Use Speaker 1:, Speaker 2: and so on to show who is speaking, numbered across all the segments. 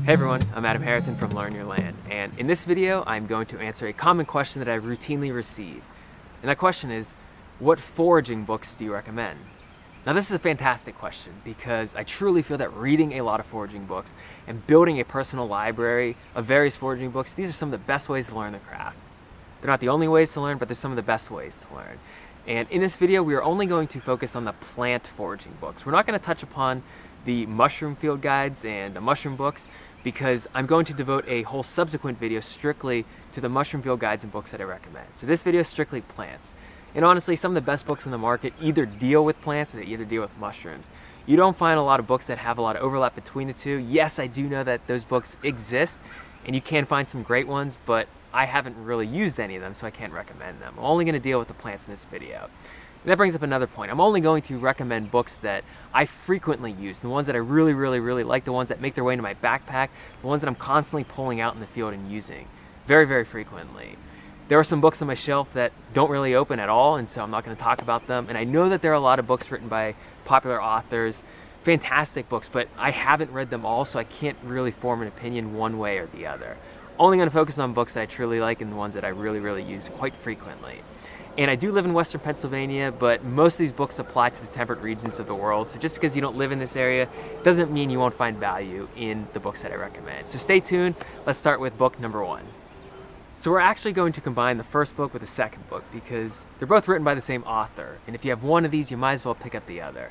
Speaker 1: Hey everyone, I'm Adam Haritan from Learn Your Land, and in this video I'm going to answer a common question that I routinely receive. And that question is, what foraging books do you recommend? Now this is a fantastic question because I truly feel that reading a lot of foraging books and building a personal library of various foraging books, these are some of the best ways to learn the craft. They're not the only ways to learn, but they're some of the best ways to learn. And in this video we are only going to focus on the plant foraging books. We're not going to touch upon the mushroom field guides and the mushroom books, because I'm going to devote a whole subsequent video strictly to the mushroom field guides and books that I recommend. So this video is strictly plants. And honestly, some of the best books in the market either deal with plants or they either deal with mushrooms. You don't find a lot of books that have a lot of overlap between the two. Yes, I do know that those books exist, and you can find some great ones, but I haven't really used any of them, so I can't recommend them. I'm only going to deal with the plants in this video. And that brings up another point. I'm only going to recommend books that I frequently use, the ones that I really like, the ones that make their way into my backpack, the ones that I'm constantly pulling out in the field and using very frequently. There are some books on my shelf that don't really open at all, and so I'm not going to talk about them. And I know that there are a lot of books written by popular authors, fantastic books, but I haven't read them all, so I can't really form an opinion one way or the other. Only going to focus on books that I truly like and the ones that I really use quite frequently. And I do live in Western Pennsylvania, but most of these books apply to the temperate regions of the world. So just because you don't live in this area doesn't mean you won't find value in the books that I recommend. So stay tuned. Let's start with book number 1. So we're actually going to combine the first book with the second book because they're both written by the same author. And if you have one of these, you might as well pick up the other.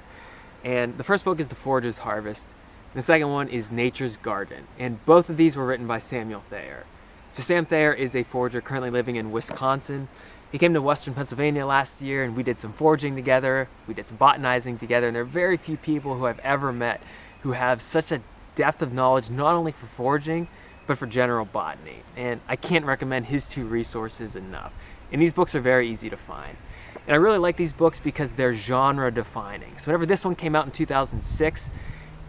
Speaker 1: And the first book is The Forager's Harvest. And the second one is Nature's Garden. And both of these were written by Samuel Thayer. So Sam Thayer is a forager currently living in Wisconsin. He came to Western Pennsylvania last year and we did some foraging together, we did some botanizing together, and there are very few people who I've ever met who have such a depth of knowledge not only for foraging, but for general botany. And I can't recommend his two resources enough. And these books are very easy to find. And I really like these books because they're genre defining. So whenever this one came out in 2006,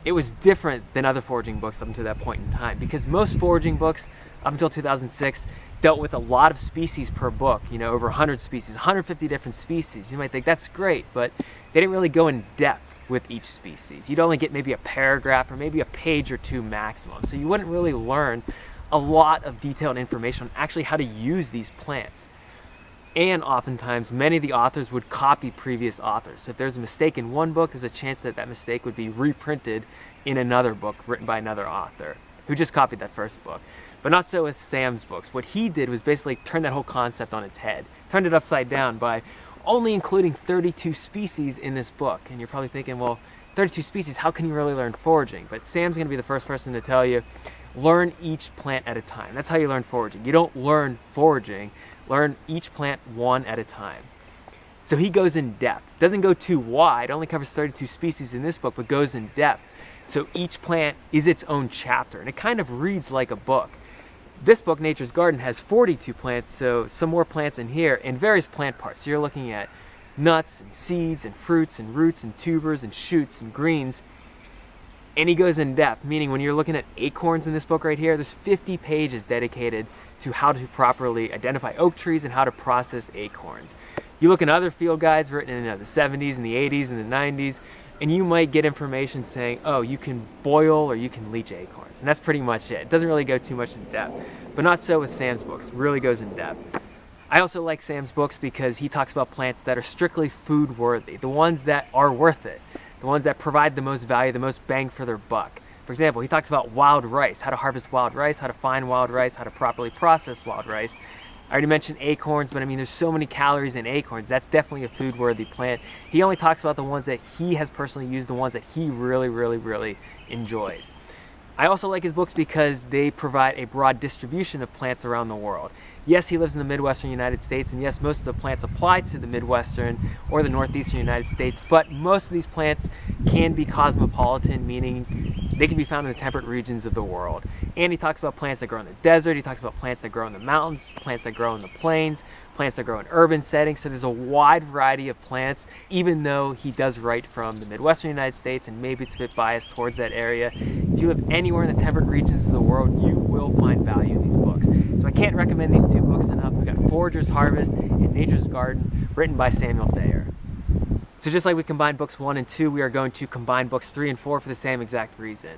Speaker 1: it was different than other foraging books up until that point in time, because most foraging books up until 2006 dealt with a lot of species per book, over 100 species, 150 different species. You might think that's great, but they didn't really go in depth with each species. You'd only get maybe a paragraph or maybe a page or two maximum. So you wouldn't really learn a lot of detailed information on actually how to use these plants. And oftentimes, many of the authors would copy previous authors. So if there's a mistake in one book, there's a chance that that mistake would be reprinted in another book written by another author who just copied that first book. But not so with Sam's books. What he did was basically turn that whole concept on its head, turned it upside down by only including 32 species in this book. And you're probably thinking, well, 32 species, how can you really learn foraging? But Sam's going to be the first person to tell you, learn each plant at a time. That's how you learn foraging. You don't learn foraging, learn each plant one at a time. So he goes in depth. Doesn't go too wide, only covers 32 species in this book, but goes in depth. So each plant is its own chapter, and it kind of reads like a book. This book, Nature's Garden, has 42 plants, so some more plants in here, and various plant parts. So you're looking at nuts and seeds and fruits and roots and tubers and shoots and greens. And he goes in depth, meaning when you're looking at acorns in this book right here, there's 50 pages dedicated to how to properly identify oak trees and how to process acorns. You look at other field guides written in the 70s and the 80s and the 90s, and you might get information saying, oh, you can boil or you can leach acorns. And that's pretty much it. It doesn't really go too much in depth. But not so with Sam's books. It really goes in depth. I also like Sam's books because he talks about plants that are strictly food worthy. The ones that are worth it. The ones that provide the most value, the most bang for their buck. For example, he talks about wild rice, how to harvest wild rice, how to find wild rice, how to properly process wild rice. I already mentioned acorns, but I mean, there's so many calories in acorns. That's definitely a food-worthy plant. He only talks about the ones that he has personally used, the ones that he really enjoys. I also like his books because they provide a broad distribution of plants around the world. Yes, he lives in the Midwestern United States, and yes, most of the plants apply to the Midwestern or the Northeastern United States, but most of these plants can be cosmopolitan, meaning they can be found in the temperate regions of the world. And he talks about plants that grow in the desert, he talks about plants that grow in the mountains, plants that grow in the plains, plants that grow in urban settings. So there's a wide variety of plants, even though he does write from the Midwestern United States, and maybe it's a bit biased towards that area. If you live anywhere in the temperate regions of the world, you will find value in these books. So I can't recommend these two books enough. We've got Forager's Harvest and Nature's Garden, written by Samuel Thayer. So just like we combined books 1 and 2, we are going to combine books 3 and 4 for the same exact reason.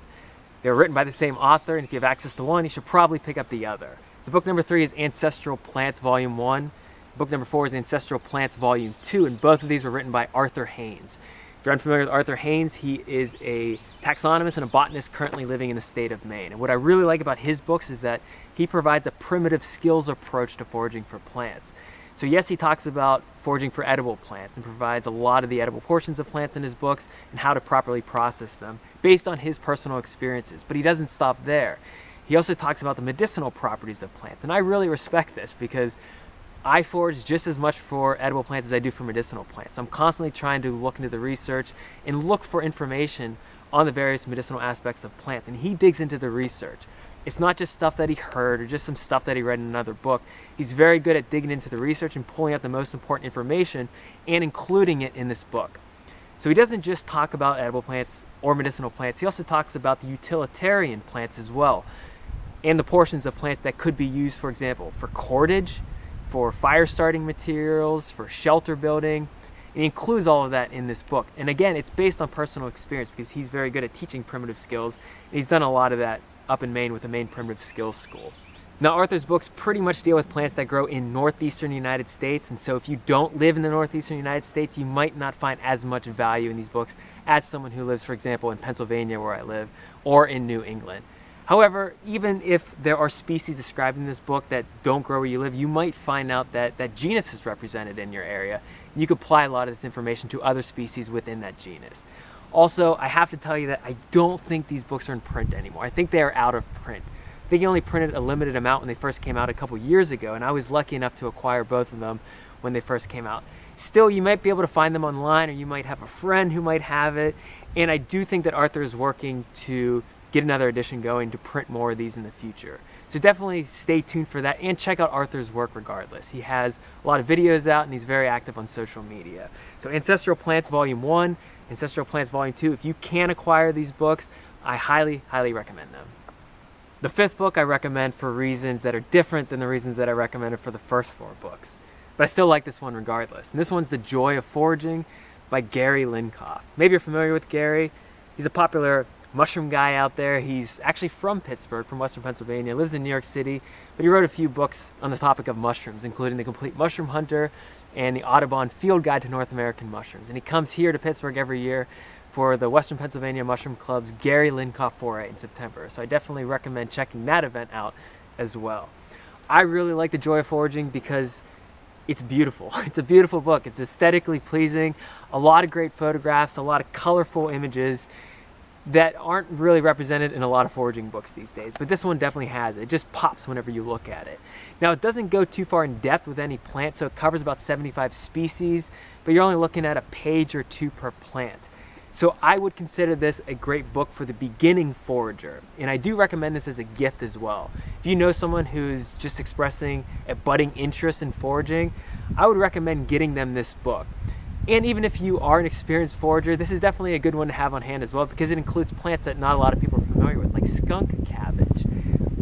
Speaker 1: They were written by the same author, and if you have access to one, you should probably pick up the other. So book number 3 is Ancestral Plants Volume 1. Book number 4 is Ancestral Plants Volume 2, and both of these were written by Arthur Haynes. If you're unfamiliar with Arthur Haynes, he is a taxonomist and a botanist currently living in the state of Maine. And what I really like about his books is that he provides a primitive skills approach to foraging for plants. So yes, he talks about foraging for edible plants and provides a lot of the edible portions of plants in his books and how to properly process them based on his personal experiences. But he doesn't stop there. He also talks about the medicinal properties of plants. And I really respect this because I forage just as much for edible plants as I do for medicinal plants. So I'm constantly trying to look into the research and look for information on the various medicinal aspects of plants. And he digs into the research. It's not just stuff that he heard or just some stuff that he read in another book. He's very good at digging into the research and pulling out the most important information and including it in this book. So he doesn't just talk about edible plants or medicinal plants. He also talks about the utilitarian plants as well, and the portions of plants that could be used, for example, for cordage, for fire starting materials, for shelter building. And he includes all of that in this book. And again, it's based on personal experience because he's very good at teaching primitive skills. And he's done a lot of that up in Maine with the Maine Primitive Skills School. Now, Arthur's books pretty much deal with plants that grow in northeastern United States. And so if you don't live in the northeastern United States, you might not find as much value in these books as someone who lives, for example, in Pennsylvania where I live, or in New England. However, even if there are species described in this book that don't grow where you live, you might find out that that genus is represented in your area. You could apply a lot of this information to other species within that genus. Also, I have to tell you that I don't think these books are in print anymore. I think they are out of print. I think he only printed a limited amount when they first came out a couple years ago, and I was lucky enough to acquire both of them when they first came out. Still, you might be able to find them online, or you might have a friend who might have it, and I do think that Arthur is working to get another edition going to print more of these in the future. So definitely stay tuned for that and check out Arthur's work regardless. He has a lot of videos out and he's very active on social media. So Ancestral Plants Volume 1, Ancestral Plants Volume 2, if you can acquire these books, I highly, highly recommend them. The 5th book I recommend for reasons that are different than the reasons that I recommended for the first 4 books. But I still like this one regardless. And this one's The Joy of Foraging by Gary Linkoff. Maybe you're familiar with Gary. He's a popular mushroom guy out there. He's actually from Pittsburgh, from Western Pennsylvania, lives in New York City, but he wrote a few books on the topic of mushrooms, including The Complete Mushroom Hunter and the Audubon Field Guide to North American Mushrooms. And he comes here to Pittsburgh every year for the Western Pennsylvania Mushroom Club's Gary Linkoff Foray in September. So I definitely recommend checking that event out as well. I really like The Joy of Foraging because it's beautiful. It's a beautiful book. It's aesthetically pleasing, a lot of great photographs, a lot of colorful images that aren't really represented in a lot of foraging books these days, but this one definitely has it. It just pops whenever you look at it. Now, it doesn't go too far in depth with any plant, so it covers about 75 species, but you're only looking at a page or 2 per plant. So I would consider this a great book for the beginning forager, and I do recommend this as a gift as well. If you know someone who's just expressing a budding interest in foraging, I would recommend getting them this book. And even if you are an experienced forager, this is definitely a good one to have on hand as well because it includes plants that not a lot of people are familiar with, like skunk cabbage.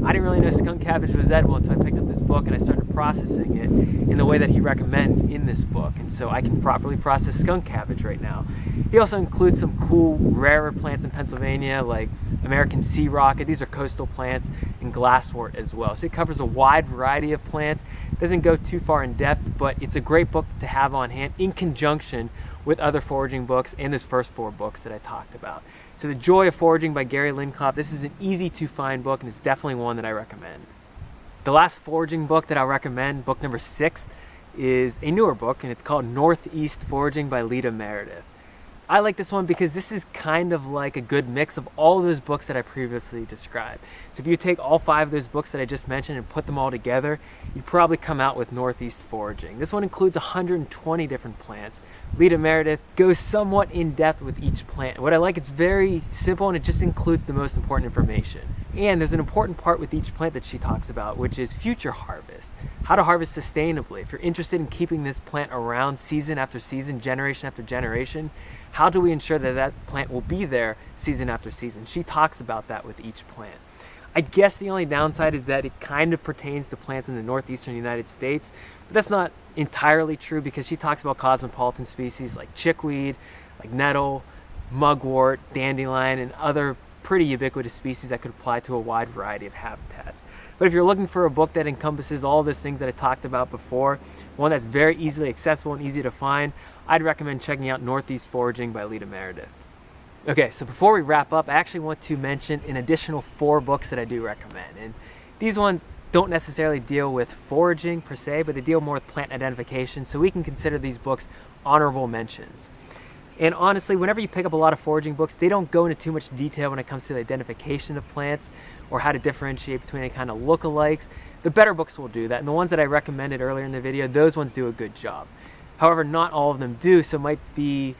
Speaker 1: I didn't really know skunk cabbage was edible until I picked up this book and I started processing it in the way that he recommends in this book. And so I can properly process skunk cabbage right now. He also includes some cool, rarer plants in Pennsylvania, like American sea rocket. These are coastal plants, and glasswort as well. So it covers a wide variety of plants. It doesn't go too far in depth, but it's a great book to have on hand in conjunction with other foraging books and those first 4 books that I talked about. So The Joy of Foraging by Gary Linkoff. This is an easy to find book and it's definitely one that I recommend. The last foraging book that I'll recommend, book number 6, is a newer book and it's called Northeast Foraging by Lita Meredith. I like this one because this is kind of like a good mix of all of those books that I previously described. So if you take all 5 of those books that I just mentioned and put them all together, you'd probably come out with Northeast Foraging. This one includes 120 different plants. Lita Meredith goes somewhat in depth with each plant. What I like, it's very simple and it just includes the most important information. And there's an important part with each plant that she talks about, which is future harvest. How to harvest sustainably. If you're interested in keeping this plant around season after season, generation after generation, how do we ensure that that plant will be there season after season? She talks about that with each plant. I guess the only downside is that it kind of pertains to plants in the northeastern United States, but that's not entirely true because she talks about cosmopolitan species like chickweed, like nettle, mugwort, dandelion, and other pretty ubiquitous species that could apply to a wide variety of habitats. But if you're looking for a book that encompasses all those things that I talked about before, one that's very easily accessible and easy to find, I'd recommend checking out Northeast Foraging by Lita Meredith. Okay, so before we wrap up, I actually want to mention an additional 4 books that I do recommend. And these ones don't necessarily deal with foraging per se, but they deal more with plant identification, so we can consider these books honorable mentions. And honestly, whenever you pick up a lot of foraging books, they don't go into too much detail when it comes to the identification of plants or how to differentiate between any kind of lookalikes. The better books will do that, and the ones that I recommended earlier in the video, those ones do a good job. However, not all of them do, so it might be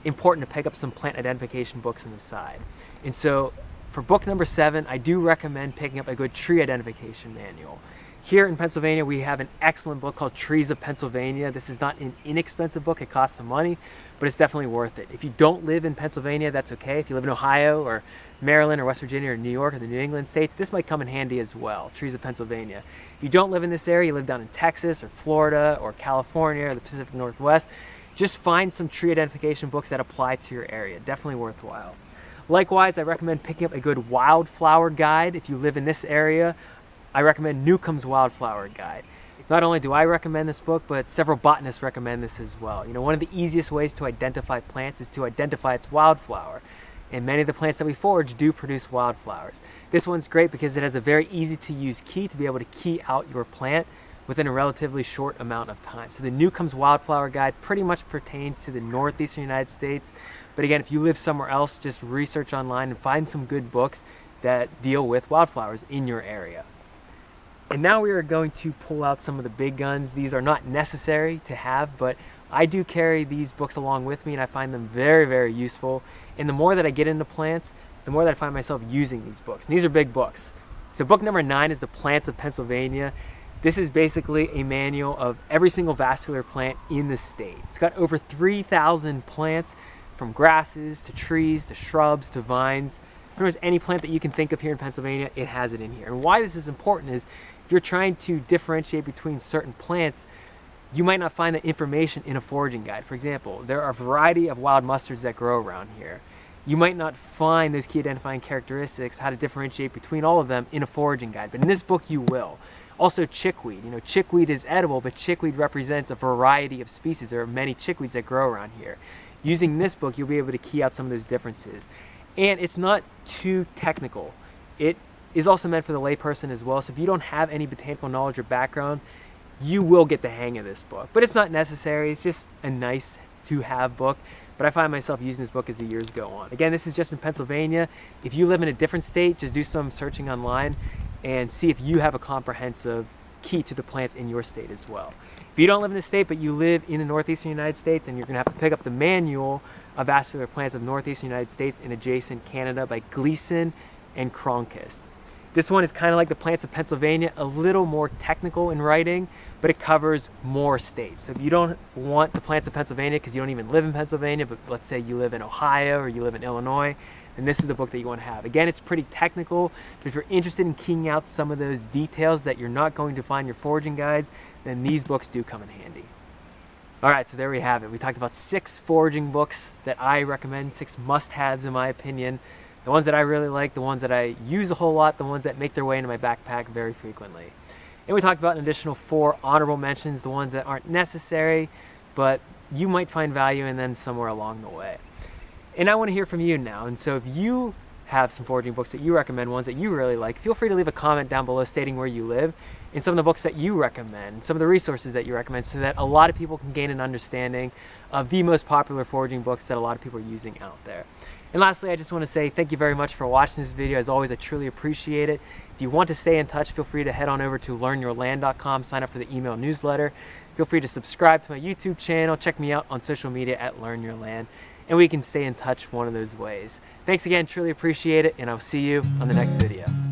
Speaker 1: important to pick up some plant identification books on the side. And so for book number 7, I do recommend picking up a good tree identification manual. Here in Pennsylvania, we have an excellent book called Trees of Pennsylvania. This is not an inexpensive book. It costs some money, but it's definitely worth it. If you don't live in Pennsylvania, that's okay. If you live in Ohio or Maryland or West Virginia or New York or the New England states, this might come in handy as well, Trees of Pennsylvania. If you don't live in this area, you live down in Texas or Florida or California or the Pacific Northwest, just find some tree identification books that apply to your area. Definitely worthwhile. Likewise, I recommend picking up a good wildflower guide. If you live in this area, I recommend Newcomb's Wildflower Guide. Not only do I recommend this book, but several botanists recommend this as well. You know, one of the easiest ways to identify plants is to identify its wildflower. And many of the plants that we forage do produce wildflowers. This one's great because it has a very easy to use key to be able to key out your plant within a relatively short amount of time. So the Newcomb's Wildflower Guide pretty much pertains to the northeastern United States. But again, if you live somewhere else, just research online and find some good books that deal with wildflowers in your area. And now we are going to pull out some of the big guns. These are not necessary to have, but I do carry these books along with me and I find them very, very useful. And the more that I get into plants, the more that I find myself using these books. And these are big books. So book number 9 is The Plants of Pennsylvania. This is basically a manual of every single vascular plant in the state. It's got over 3,000 plants, from grasses to trees to shrubs to vines. Pretty much any plant that you can think of here in Pennsylvania, it has it in here. And why this is important is if you're trying to differentiate between certain plants, you might not find that information in a foraging guide. For example, there are a variety of wild mustards that grow around here. You might not find those key identifying characteristics, how to differentiate between all of them in a foraging guide, but in this book you will. Also chickweed. You know, chickweed is edible, but chickweed represents a variety of species. There are many chickweeds that grow around here. Using this book, you'll be able to key out some of those differences. And it's not too technical. It is also meant for the layperson as well, so if you don't have any botanical knowledge or background, you will get the hang of this book. But it's not necessary, it's just a nice to have book. But I find myself using this book as the years go on. Again, this is just in Pennsylvania. If you live in a different state, just do some searching online and see if you have a comprehensive key to the plants in your state as well. If you don't live in a state, but you live in the northeastern United States, then you're going to have to pick up the Manual of Vascular Plants of Northeastern United States and Adjacent Canada by Gleason and Cronquist. This one is kind of like The Plants of Pennsylvania, a little more technical in writing, but it covers more states. So if you don't want The Plants of Pennsylvania because you don't even live in Pennsylvania, but let's say you live in Ohio or you live in Illinois, then this is the book that you want to have. Again, it's pretty technical, but if you're interested in keying out some of those details that you're not going to find in your foraging guides, then these books do come in handy. All right, so there we have it. We talked about 6 foraging books that I recommend, 6 must-haves in my opinion. The ones that I really like, the ones that I use a whole lot, the ones that make their way into my backpack very frequently. And we talked about an additional 4 honorable mentions, the ones that aren't necessary, but you might find value in them somewhere along the way. And I want to hear from you now. And so if you have some foraging books that you recommend, ones that you really like, feel free to leave a comment down below stating where you live and some of the books that you recommend, some of the resources that you recommend, so that a lot of people can gain an understanding of the most popular foraging books that a lot of people are using out there. And lastly, I just want to say thank you very much for watching this video. As always, I truly appreciate it. If you want to stay in touch, feel free to head on over to learnyourland.com, sign up for the email newsletter. Feel free to subscribe to my YouTube channel, check me out on social media at LearnYourLand, and we can stay in touch one of those ways. Thanks again, truly appreciate it, and I'll see you on the next video.